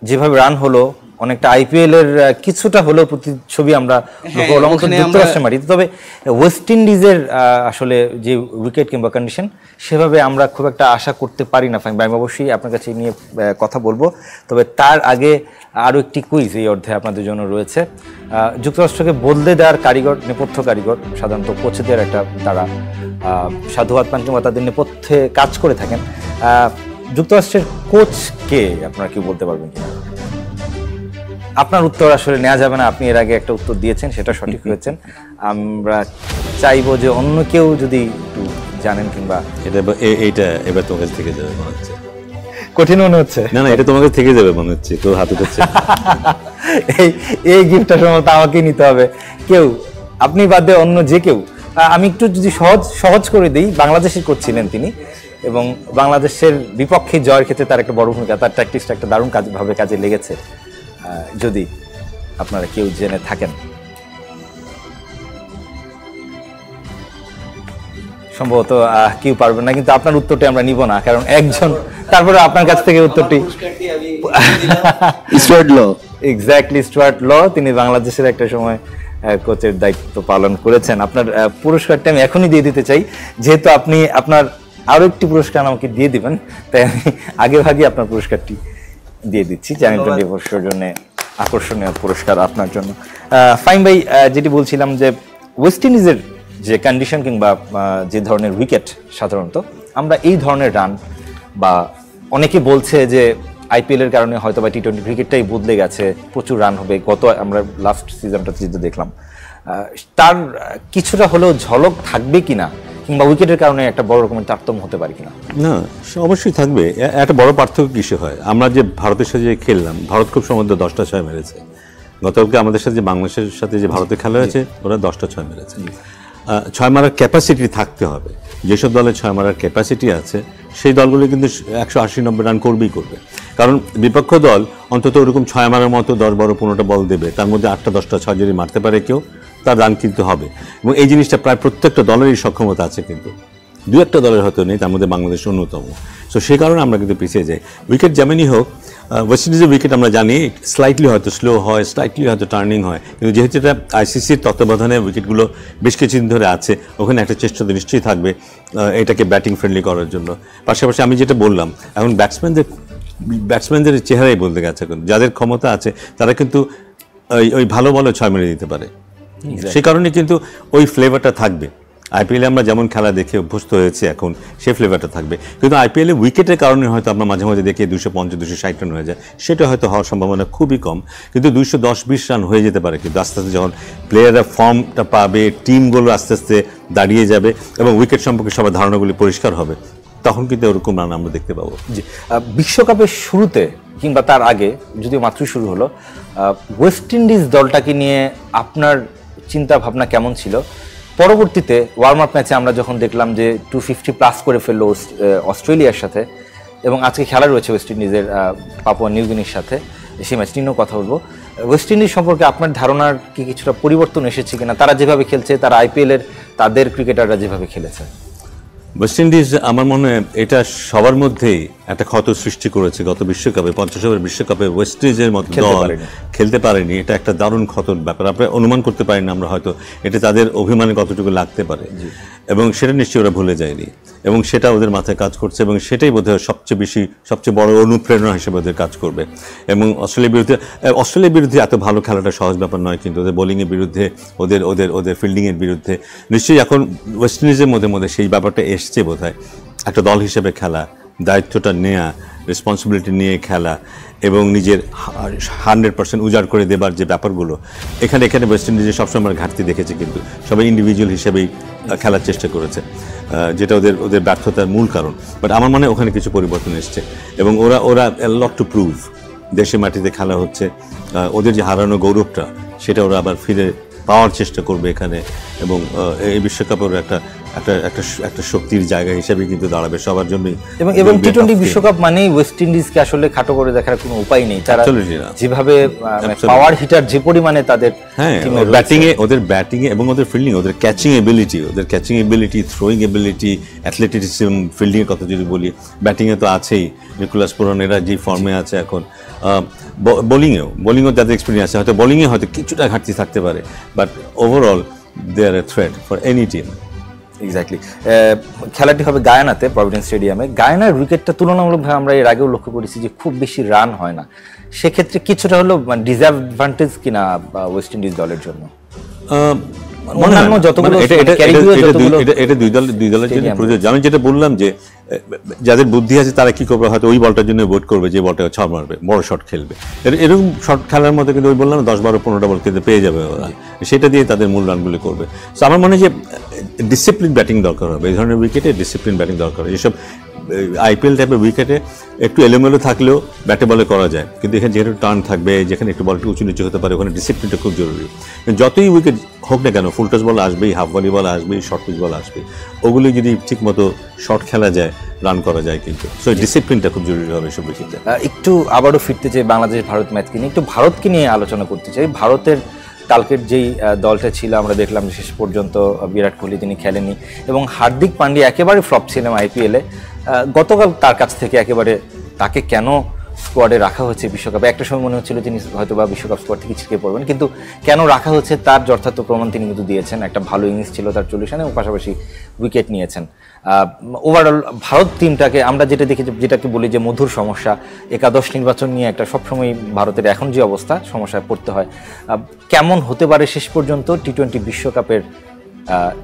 যেভাবে রান হলো, অনেকটা আইপিএল এর কিছুটা হলেও প্রতিচ্ছবি আমরা যুক্তরাষ্ট্রের মাটিতে। তবে ওয়েস্ট ইন্ডিজের আসলে যে উইকেট কিংবা কন্ডিশন, সেভাবে আমরা খুব একটা আশা করতে পারি না। ফাইন, আমি অবশ্যই আপনার কাছে নিয়ে কথা বলবো। তবে তার আগে আরও একটি কুইজ এই অধ্যায়ে আপনাদের জন্য রয়েছে। যুক্তরাষ্ট্রকে বদলে দেওয়ার কারিগর, নেপথ্য কারিগর, সাধারণত কোচদের একটা তারা সাধুবাদ পান কিংবা তাদের নেপথ্যে কাজ করে থাকেন। যুক্তরাষ্ট্রের কোচ কে, আপনারা কি বলতে পারবেন কিনা? আপনার উত্তর আসলে নেওয়া যাবে না, আপনি এর আগে একটা উত্তর দিয়েছেন, সেটা সঠিক হয়েছেন। আমরা চাইবো যে অন্য কেউ যদি একটু জানেন কিংবা এইটা এবার তোমার কাছে থেকে যাবে মনে হচ্ছে। কঠিন মনে হচ্ছে? না না, এটা তোমার কাছে থেকে যাবে মনে হচ্ছে, তোর হাতে হচ্ছে। এই গিফটটা সম্ভবত আমাকে নিতে হবে। কেউ, আপনি বাদে অন্য যে কেউ। আমি একটু যদি সহজ করে দিই, বাংলাদেশের কোচ ছিলেন তিনি, এবং বাংলাদেশের বিপক্ষে জয়ের ক্ষেত্রে তার একটা বড় ভূমিকা, তার ট্যাকটিক্সটা একটা দারুণ কাজে লেগেছে। যদি আপনারা কেউ জেনে থাকেন। সম্ভবত কেউ পারবেন না, কিন্তু আপনার উত্তরটি আমরা নিব না, কারণ একজন, তারপরে আপনার কাছ থেকে উত্তরটি Stuart Law. Exactly, Stuart Law. তিনি বাংলাদেশের একটা সময় কোচের দায়িত্ব পালন করেছেন। আপনার পুরস্কারটি আমি এখনই দিয়ে দিতে চাই, যেহেতু আপনি আপনার আরো একটি পুরস্কার আমাকে দিয়ে দিবেন, তাই আমি আগে ভাগে আপনার পুরস্কারটি দিয়ে দিচ্ছি। চ্যানেল 24 জন্য আকর্ষণীয় পুরস্কার আপনার জন্য। ফাইম ভাই, যেটি বলছিলাম যে ওয়েস্ট ইন্ডিজের যে কন্ডিশন কিংবা যে ধরনের উইকেট, সাধারণত আমরা এই ধরনের রান, বা অনেকে বলছে যে আইপিএল এর কারণে হয়তো বা টি-20 ক্রিকেটটাই বদলে গেছে, প্রচুর রান হবে। আমরা লাস্ট সিজনটাতে যেটা দেখলাম, তার কিছুটা হলেও ঝলক থাকবে কিনা, কিংবা উইকেটের কারণে একটা বড় রকমের তারতম্য হতে পারে কিনা? না, অবশ্যই থাকবে। একটা বড় পার্থক্য কিসে হয়, আমরা যে ভারতের সাথে যে খেললাম, ভারত খুব সম্ভবত 10টা 6 মেরেছে। গতকালকে আমাদের সাথে যে বাংলাদেশের সাথে যে ভারতের খেলা হয়েছে, ওরা 10টা 6 মেরেছে। 6 মারার ক্যাপাসিটি থাকতে হবে। যেসব দলের 6 মারার ক্যাপাসিটি আছে, সেই দলগুলো কিন্তু 180-90 রান করবেই করবে। কারণ বিপক্ষ দল অন্তত ওরকম 6 মারার মতো 10-12-15টা বল দেবে, তার মধ্যে 8টা 10টা 6 যদি মারতে পারে কেউ, তার রান কিন্তু হবে। এবং এই জিনিসটা প্রায় প্রত্যেকটা দলেরই সক্ষমতা আছে, কিন্তু 2-1টা দলের হয়তো নেই, তার মধ্যে বাংলাদেশ অন্যতম। সো সেই কারণে আমরা কিন্তু পিছিয়ে যাই। উইকেট যেমনই হোক, ওয়েস্ট ইন্ডিজের উইকেট আমরা জানি স্লাইটলি হয়তো স্লো হয়, স্লাইটলি হয়তো টার্নিং হয়, কিন্তু যেহেতু এটা আইসিসির তত্ত্বাবধানে উইকেটগুলো বেশ কিছুদিন ধরে আছে, ওখানে একটা চেষ্টা তো নিশ্চয়ই থাকবে এটাকে ব্যাটিং ফ্রেন্ডলি করার জন্য। পাশাপাশি আমি যেটা বললাম, এখন ব্যাটসম্যানদের চেহারাই বলতে গেছে, যাদের ক্ষমতা আছে তারা কিন্তু ওই ভালো বলে 6 মেরে দিতে পারে। সে কারণে কিন্তু ওই ফ্লেভারটা থাকবে। আইপিএলে আমরা যেমন খেলা দেখে অভ্যস্ত হয়েছে এখন সে ফ্লেভারটা থাকবে, কিন্তু আইপিএলে উইকেটের কারণে হয়তো আমরা মাঝে মাঝে দেখি 250-260 রান হয়ে যায়, সেটা হয়তো হওয়ার সম্ভাবনা খুবই কম, কিন্তু 210-20 রান হয়ে যেতে পারে। কিন্তু আস্তে আস্তে যখন প্লেয়াররা ফর্মটা পাবে, টিমগুলো আস্তে আস্তে দাঁড়িয়ে যাবে এবং উইকেট সম্পর্কে সবার ধারণাগুলি পরিষ্কার হবে, তখন কিন্তু ওরকম রান আমরা দেখতে পাবো। বিশ্বকাপের শুরুতে কিংবা তার আগে, যদিও মাত্রই শুরু হলো, ওয়েস্ট ইন্ডিজ দলটাকে নিয়ে আপনার চিন্তা ভাবনা কেমন ছিল? পরবর্তীতে ওয়ার্ম আপ ম্যাচে আমরা যখন দেখলাম যে 250+ করে ফেললো অস্ট্রেলিয়ার সাথে, এবং আজকে খেলা রয়েছে ওয়েস্ট ইন্ডিজের পাপুয়া নিউ গিনির সাথে, সেই ম্যাচটি নিয়েও কথা বলবো। ওয়েস্ট ইন্ডিজ সম্পর্কে আপনার ধারণার কি কিছুটা পরিবর্তন এসেছে কিনা, তারা যেভাবে খেলছে, তারা আইপিএলের তাদের ক্রিকেটাররা যেভাবে খেলেছে? ওয়েস্ট ইন্ডিজ আমার মনে হয় এটা সবার মধ্যেই একটা ক্ষত সৃষ্টি করেছে। গত বিশ্বকাপে 50 ওভার বিশ্বকাপে ওয়েস্ট ইন্ডিজের মতো দল খেলতে পারেনি, এটা একটা দারুণ ক্ষতর ব্যাপার। আমরা অনুমান করতে পারি না আমরা হয়তো এটা তাদের অভিমানে কতটুকু লাগতে পারে, এবং সেটা নিশ্চয়ই ওরা ভুলে যায়নি, এবং সেটা ওদের মাথায় কাজ করছে, এবং সেটাই বোধহয় সবচেয়ে বড় অনুপ্রেরণা হিসেবে ওদের কাজ করবে। এবং অস্ট্রেলিয়ার বিরুদ্ধে এত ভালো খেলাটা সহজ ব্যাপার নয়, কিন্তু ওদের বোলিংয়ের বিরুদ্ধে, ওদের ফিল্ডিংয়ের বিরুদ্ধে নিশ্চয়ই এখন ওয়েস্ট ইন্ডিজের মধ্যে সেই ব্যাপারটা এসছে বোধহয়। একটা দল হিসেবে খেলা, দায়িত্বটা নেয়া, রেসপন্সিবিলিটি নিয়ে খেলা, এবং নিজের 100% উজাড় করে দেবার যে ব্যাপারগুলো, এখানে ওয়েস্ট ইন্ডিজে সবসময় আমরা ঘাটতি দেখেছি। কিন্তু সবাই ইন্ডিভিজুয়াল হিসেবেই খেলার চেষ্টা করেছে, যেটা ওদের ব্যর্থতার মূল কারণ। বাট আমার মনে হয় ওখানে কিছু পরিবর্তন এসছে, এবং ওরা লট টু প্রুভ। দেশে মাটিতে খেলা হচ্ছে, ওদের যে হারানো গৌরবটা সেটা ওরা আবার ফিরে পাওয়ার চেষ্টা করবে এখানে, এবং এই বিশ্বকাপে ওরা একটা শক্তির জায়গা হিসেবে কিন্তু দাঁড়াবে সবার জন্যই। এবং টি-20 বিশ্বকাপ মানেই ওয়েস্ট ইন্ডিজকে আসলে খাটো করে দেখার কোনো উপায় নেই। তারা যেভাবে পাওয়ার হিটার যে পরিমাণে তাদের ওদের ব্যাটিং এ এবং ওদের ফিল্ডিং, ওদের catching ability, throwing ability, athleticism, fielding এর কথা যদি বলি, ব্যাটিং এ তো আছেই। নিকোলাস পুরান এরা যে ফর্মে আছে এখন, বোলিংয়েও যাদের এক্সপিরিয়েন্স আছে, হয়তো বোলিংয়ে হয়তো কিছুটা ঘাটতি থাকতে পারে, but overall they are a threat for any team. Exactly. খেলাটি হবে গায়ানাতে, প্রভিডেন্স স্টেডিয়ামে। গায়ানার উইকেটটা তুলনামূলকভাবে আমরা এর আগেও লক্ষ্য করেছি যে খুব বেশি রান হয় না, সেক্ষেত্রে কিছুটা হলো ডিসঅ্যাডভান্টেজ কিনা ওয়েস্ট ইন্ডিজ দলের জন্য? দুই দলের জন্য প্রযোজ্য। আমি যেটা বললাম যে যাদের বুদ্ধি আছে তারা কি করবে, হয়তো ওই বলটার জন্য ভোট করবে যে বলটা ছড় মারবে, বড় শট খেলবে, এরকম শট খেলার মধ্যে কিন্তু ওই বললাম 10-12-15টা বল কিন্তু পেয়ে যাবে ওরা, সেটা দিয়ে তাদের মূল রানগুলি করবে। তো আমার মনে হয় যে ডিসিপ্লিন ব্যাটিং দরকার হবে, এই ধরনের উইকেটে ডিসিপ্লিন ব্যাটিং দরকার হবে। এসব আইপিএল টাইপের উইকেটে একটু এলোমেলো থাকলেও ব্যাটে বলে করা যায়, কিন্তু এখানে যেহেতু টার্ন থাকবে, যেখানে একটু বলটি উঁচু নিচু হতে পারে, ওখানে ডিসিপ্লিনটা খুব জরুরি। যতই উইকেট হোক না কেন, ফুল টস বল আসবেই, হাফ ভলি বল আসবেই, শর্ট পিচ বল আসবে, ওগুলি যদি ঠিক মতো শর্ট খেলা যায়, রান করা যায়, কিন্তু সো ডিসিপ্লিনটা খুব জরুরি হবে সব উইকেটে। একটু আবারও ফিরতে চাই বাংলাদেশ ভারত ম্যাচকে নিয়ে, একটু ভারতকে নিয়ে আলোচনা করতে চাই। ভারতের কালকের যেই দলটা ছিল, আমরা দেখলাম শেষ পর্যন্ত বিরাট কোহলি তিনি খেলেনি, এবং হার্দিক পান্ডিয়া একেবারে ফ্লপ ছিলেন আইপিএলে। গতকাল তার কাছ থেকে একেবারে তাকে কেন স্কোয়াডে রাখা হচ্ছে বিশ্বকাপে, একটা সময় মনে হচ্ছিল তিনি হয়তো বা বিশ্বকাপ স্কোয়াড থেকে ছিটকে পড়বেন, কিন্তু কেন রাখা হচ্ছে তার যথার্থ প্রমাণ তিনি কিন্তু দিয়েছেন। একটা ভালো ইনিংস ছিল তার 40 রানে, এবং পাশাপাশি উইকেট নিয়েছেন। ওভারঅল ভারত টিমটাকে আমরা যেটা দেখি, যেটাকে বলি যে মধুর সমস্যা, একাদশ নির্বাচন নিয়ে একটা সবসময় ভারতের এখন যে অবস্থা, সমস্যায় পড়তে হয়। কেমন হতে পারে শেষ পর্যন্ত টি-20 বিশ্বকাপের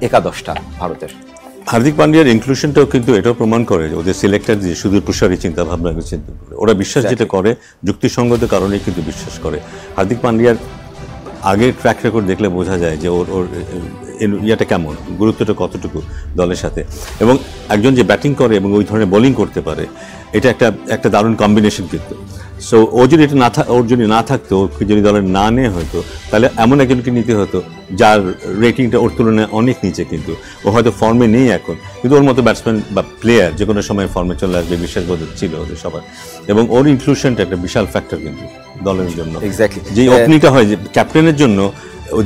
একাদশটা ভারতের? হার্দিক পান্ডিয়ার ইনক্লুশনটাও কিন্তু এটাও প্রমাণ করে যে ওদের সিলেক্টর যে শুধু প্রসারী চিন্তা ভাবনা চিন্তা করে, ওরা বিশ্বাস যেটা করে যুক্তিসঙ্গত কারণেই কিন্তু বিশ্বাস করে। হার্দিক পান্ডিয়ার আগের ট্র্যাক রেকর্ড দেখলে বোঝা যায় যে ওর ইয়াটা কেমন, গুরুত্বটা কতটুকু দলের সাথে, এবং একজন যে ব্যাটিং করে এবং ওই ধরনের বোলিং করতে পারে, এটা একটা দারুণ কম্বিনেশন কিন্তু। সো ও যদি এটা ওর যদি না থাকতো, ওকে যদি দলের না নেওয়া হতো, তাহলে এমন একজনকে নিতে হতো যার রেটিংটা ওর তুলনায় অনেক নিচে, কিন্তু ও হয়তো ফর্মে নেই এখন, কিন্তু ওর মতো ব্যাটসম্যান বা প্লেয়ার যে কোনো সময় ফর্মে চলে আসবে বিশ্বাসবোধ ছিল ওদের সবার, এবং ওর ইনক্লুশনটা একটা বিশাল ফ্যাক্টর কিন্তু দলের জন্য। এক্স্যাক্টলি, যে ওপেনিংটা হয় যে ক্যাপ্টেনের জন্য,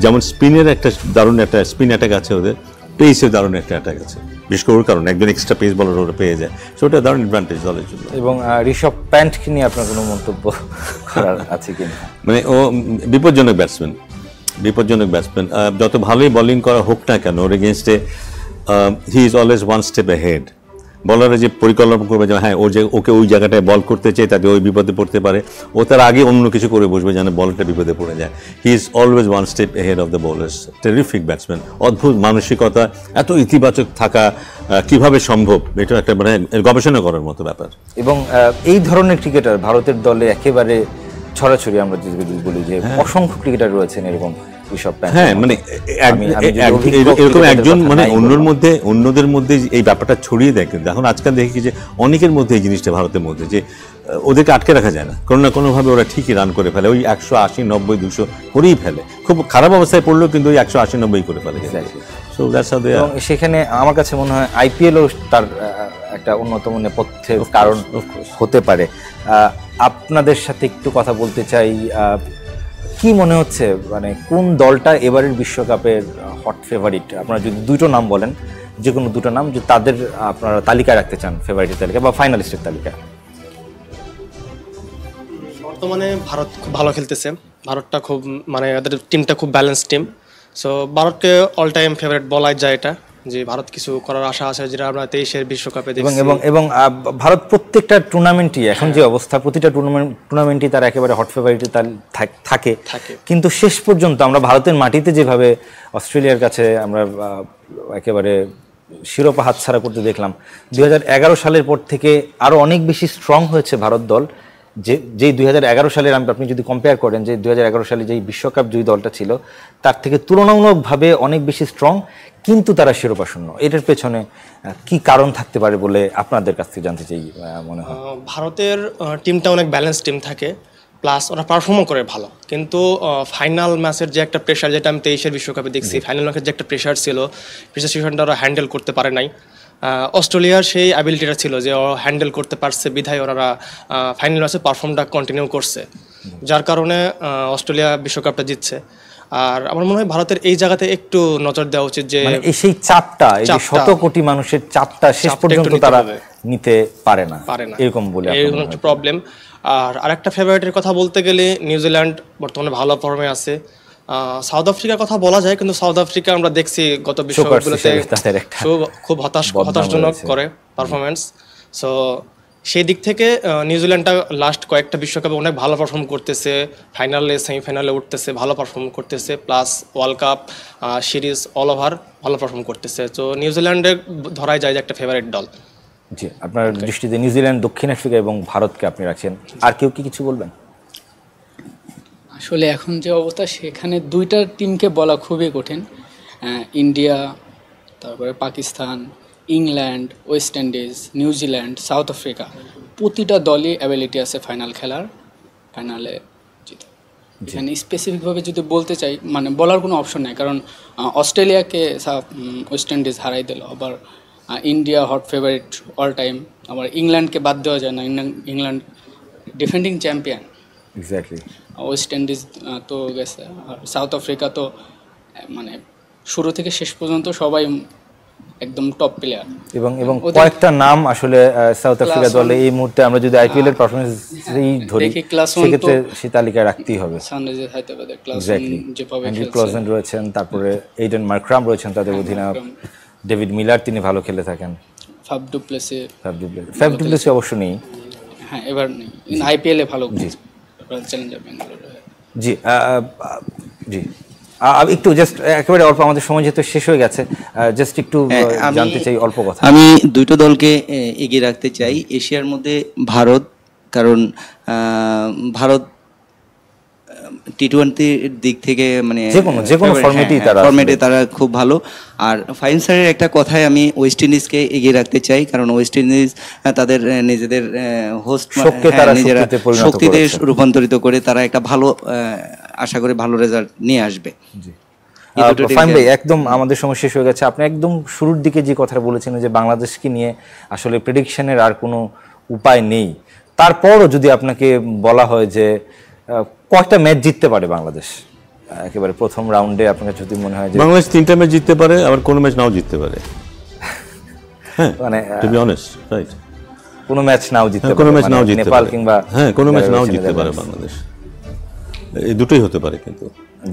যেমন স্পিনের একটা দারুণ একটা স্পিন অ্যাটাক আছে ওদের, পেসের দারুণ একটা অ্যাটাক আছে, বিশেষ করে ওর কারণ একজন এক্সট্রা পেস বলার ওরা পেয়ে যায়, সো ওটা দারুণ অ্যাডভান্টেজ দলের জন্য। এবং ঋষভ প্যান্টকে নিয়ে আপনার কোনো মন্তব্য করার আছে কিনা? মানে ও বিপজ্জনক ব্যাটসম্যান, যত ভালোই বোলিং করা হোক না কেন, ওর এগেনস্টে he is always one step ahead. বলারে যে পরিকল্পনা করবে যে হ্যাঁ ওকে ওই জায়গাটায় বল করতে চাই, তাতে ওই বিপদে পড়তে পারে, ও তার আগে অন্য কিছু করে বসবে যেন বলটা বিপদে পড়ে যায়। হি is always one step ahead of the bowlers, terrific batsman. অদ্ভুত মানসিকতা, এত ইতিবাচক থাকা কিভাবে সম্ভব, এটা একটা মানে গবেষণা করার মতো ব্যাপার। এবং এই ধরনের ক্রিকেটার ভারতের দলে একেবারে ছড়াছড়ি, আমরা যদি বলি যে অসংখ্য ক্রিকেটার রয়েছেন এরকম। হ্যাঁ, মানে এরকম একজন মানে অন্যদের মধ্যে এই ব্যাপারটা ছড়িয়ে দেয়। কিন্তু এখন আজকাল দেখি যে অনেকের মধ্যে এই জিনিসটা ভারতের মধ্যে, যে ওদেরকে আটকে রাখা যায় না, কোনো না কোনোভাবে ওরা ঠিকই রান করে ফেলে, ওই 180, 90, 200 করেই ফেলে। খুব খারাপ অবস্থায় পড়লেও কিন্তু ওই 180, 90 করে ফেলে। সেখানে আমার কাছে মনে হয় আইপিএলও তার একটা অন্যতম নেপথ্যের কারণ হতে পারে। আপনাদের সাথে একটু কথা বলতে চাই, কি মনে হচ্ছে মানে কোন দলটা এবারের বিশ্বকাপের হট ফেভারিট? আপনারা যদি দুটো নাম বলেন, যে কোনো দুটো নাম, যে তাদের আপনারা তালিকায় রাখতে চান, ফেভারিটের তালিকা বা ফাইনালিস্টের তালিকা। বর্তমানে ভারত খুব ভালো খেলতেছে, ভারতটা খুব মানে ওদের টিমটা খুব ব্যালেন্স টিম। সো ভারতকে অল টাইম ফেভারিট বলাই যায় এটা, যে ভারত কিছু করার আশা আছে, যেটা আমরা 23-এর বিশ্বকাপে দেখছি। এবং ভারত প্রত্যেকটা টুর্নামেন্টই এখন যে অবস্থা, প্রতিটা টুর্নামেন্টই তার একেবারে হট ফেভারিটে থাকে। কিন্তু শেষ পর্যন্ত আমরা ভারতের মাটিতে যেভাবে অস্ট্রেলিয়ার কাছে আমরা একেবারে শিরোপা হাতছাড়া করতে দেখলাম, 2011 সালের পর থেকে আরও অনেক বেশি স্ট্রং হয়েছে ভারত দল। যেই 2011 সালের আপনি যদি কম্পেয়ার করেন, যে 2011 সালে যেই বিশ্বকাপ জয়ী দলটা ছিল তার থেকে তুলনামূলকভাবে অনেক বেশি স্ট্রং, কিন্তু তারা শিরোপা শূন্য। এটার পেছনে কি কারণ থাকতে পারে বলে আপনাদের কাছ থেকে জানতে চাই মনে হয়? ভারতের টিমটা অনেক ব্যালেন্স টিম থাকে, প্লাস ওরা পারফর্মও করে ভালো। কিন্তু ফাইনাল ম্যাচের যে একটা প্রেশার, যেটা আমি 23-এর বিশ্বকাপে দেখছি, ফাইনাল ম্যাচের যে একটা প্রেশার ছিল, প্রেশার সিচুয়েশনটা ওরা হ্যান্ডেল করতে পারে নাই। অস্ট্রেলিয়ার সেই অ্যাবিলিটিটা ছিল যে ওরা হ্যান্ডেল করতে পারছে, বিধায় ওরা ফাইনাল ম্যাচে পারফর্মটা কন্টিনিউ করছে, যার কারণে অস্ট্রেলিয়া বিশ্বকাপটা জিতছে। আর আমার মনে হয় ভারতের এই জায়গাতে একটু নজর দেওয়া উচিত, যে সেই চাপটা, এই যে শত কোটি মানুষের চাপটা শেষ পর্যন্ত তারা নিতে পারে না, এরকম বলে একটা প্রবলেম। আর আরেকটা ফেভারিটের কথা বলতে গেলে নিউজিল্যান্ড বর্তমানে ভালো ফর্মে আছে। সাউথ আফ্রিকার কথা বলা যায়, কিন্তু সাউথ আফ্রিকা আমরা দেখছি গত বিশ্বকাপগুলোতে খুব হতাশজনক করে পারফরমেন্স। সো সেই দিক থেকে নিউজিল্যান্ডটা লাস্ট কয়েকটা বিশ্বকাপে অনেক ভালো পারফর্ম করতেছে, ফাইনালে সেমিফাইনালে উঠতেছে, ভালো পারফর্ম করতেছে, plus world cup series all over ভালো পারফর্ম করতেছে। তো নিউজিল্যান্ডে ধরাই যায় যে একটা ফেভারিট দল। জি, আপনার দৃষ্টিতে নিউজিল্যান্ড, দক্ষিণ আফ্রিকা এবং ভারতকে আপনি রাখছেন, আর কেউ কি কিছু বলবেন? আসলে এখন যে অবস্থা, সেখানে দুইটা টিমকে বলা খুবই কঠিন। ইন্ডিয়া, তারপরে Pakistan, England, West Indies, New Zealand, south Africa, প্রতিটা দলই অ্যাবিলিটি আছে ফাইনাল খেলার, ফাইনালে জিতে। এখানে স্পেসিফিকভাবে যদি বলতে চাই, মানে বলার কোনো অপশন নেই, কারণ অস্ট্রেলিয়াকে ওয়েস্ট ইন্ডিজ হারাই দিল, আবার India hot favourite all time, আবার ইংল্যান্ডকে বাদ দেওয়া যায় না, England defending champion. Exactly. West Indies তো গেছে, আর সাউথ আফ্রিকা তো মানে শুরু থেকে শেষ পর্যন্ত সবাই একদম টপ প্লেয়ার। এবং কয়েকটা নাম আসলে সাউথ আফ্রিকা দলে এই মুহূর্তে আমরা যদি আইপিএল এর পারফরম্যান্সই ধরি, সেক্ষেত্রে সেই তালিকায় রাখতেই হবে। সানরাইজার্স হায়দ্রাবাদের ক্লাসন রয়েছেন, তারপরে এইডেন মার্ক্রাম রয়েছেন তাদের অধিনায়ক, ডেভিড মিলার তিনি ভালো খেলে থাকেন, ফাফ ডু প্লেসি অবশ্য নেই, হ্যাঁ এবার নেই, আইপিএল এ ভালো চ্যালেঞ্জার বেঙ্গালুরু। জি জি, একটু জাস্ট একেবারে অল্প, আমাদের সময় যেহেতু শেষ হয়ে গেছে, জাস্ট একটু জানতে চাই অল্প কথা। আমি দুটো দলকে এগিয়ে রাখতে চাই এশিয়ার মধ্যে, ভারত, কারণ ভারত টি-20 দিক থেকে মানে যে কোনো ফরম্যাটে তারা খুব ভালো। আর ফাইন স্যারের একটা কথায় আমি ওয়েস্ট ইন্ডিজকে এগিয়ে রাখতে চাই, কারণ ওয়েস্ট ইন্ডিজ তাদের নিজেদের হোস্ট নিজেরা শক্তিতে রূপান্তরিত করে তারা একটা ভালো, আশা করি ভালো রেজাল্ট নিয়ে আসবে। ফাইন ভাই, একদম আমাদের সময় শেষ হয়ে গেছে। আপনি একদম শুরুর দিকে যে কথাটা বলেছিলেন যে বাংলাদেশকে নিয়ে আসলে প্রেডিকশনের আর কোনো উপায় নেই, তারপরও যদি আপনাকে বলা হয় যে কয়টা ম্যাচ জিততে পারে বাংলাদেশ একেবারে প্রথম রাউন্ডে, আপনার যদি মনে হয় যে বাংলাদেশ 3টা ম্যাচ জিততে পারে, আবার কোনো ম্যাচ নাও জিততে পারে, মানে টু বি অনেস্ট, রাইট, কোনো ম্যাচ নাও জিততে পারে, কোনো ম্যাচ নাও জিততে পারে, নেপাল কিংবা কোনো ম্যাচ নাও জিততে পারে বাংলাদেশ, এই দুটোই হতে পারে। কিন্তু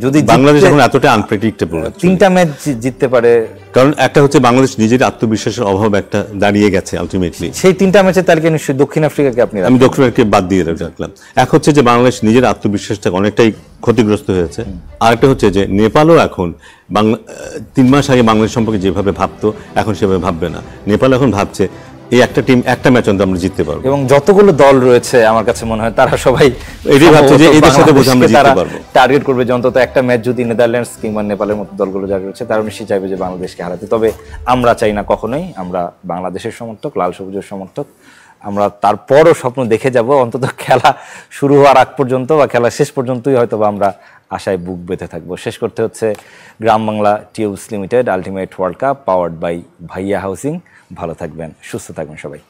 যদি বাংলাদেশ এখন এতটা আনপ্রেডিক্টেবল, 3টা ম্যাচ জিততে পারে, কারণ একটা হচ্ছে বাংলাদেশ নিজের আত্মবিশ্বাসের অভাব একটা দাঁড়িয়ে গেছে আলটিমেটলি। সেই 3টা ম্যাচের তালিকা নিশ্চয়ই দক্ষিণ আফ্রিকাকে আপনি, আমি দক্ষিণ আফ্রিকাকে বাদ দিয়ে রাখলাম। এক হচ্ছে যে বাংলাদেশ নিজের আত্মবিশ্বাসটা অনেকটাই ক্ষতিগ্রস্ত হয়েছে, আরেকটা হচ্ছে যে নেপালও এখন 3 মাস আগে বাংলাদেশ সম্পর্কে যেভাবে ভাবতো এখন সেভাবে ভাববে না। নেপাল এখন ভাবছে এই একটা টিম একটা ম্যাচ অন্তত আমরা জিততে পারবো, এবং যতগুলো দল রয়েছে আমার কাছে মনে হয় তারা সবাই এটাই ভাবছে যে এদের সাথে বোঝা আমরা জিততে পারবো। টার্গেট করবে যে অন্তত একটা ম্যাচ যদি নেদারল্যান্ডস কিংবা নেপালের মতো দলগুলো যারা রয়েছে তারা নিশ্চয়ই চাইবে যে বাংলাদেশকে হারাতে। তবে আমরা চাই না কখনোই, আমরা বাংলাদেশের সমর্থক, লাল সবুজের সমর্থক। আমরা তারপরও স্বপ্ন দেখে যাব অন্তত খেলা শুরু হওয়ার আগ পর্যন্ত বা খেলা শেষ পর্যন্তই হয়তো বা আমরা আশায় বুক বেঁধে থাকবো। শেষ করতে হচ্ছে Gram Bangla tubes limited ultimate world cup powered by Bhaiya housing. ভালো থাকবেন, সুস্থ থাকবেন সবাই।